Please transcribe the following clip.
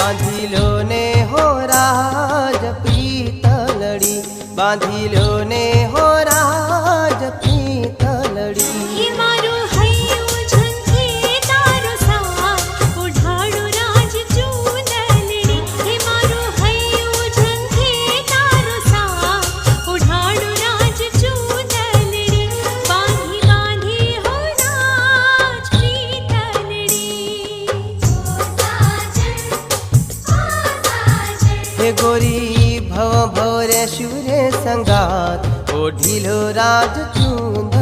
बांधिलो ने हो राज पीतलड़ी, बांधिलो ने हो राज पीतलड़ी। गोरी भव भवरे शुरे संगात ओढ़िलो राज चूंद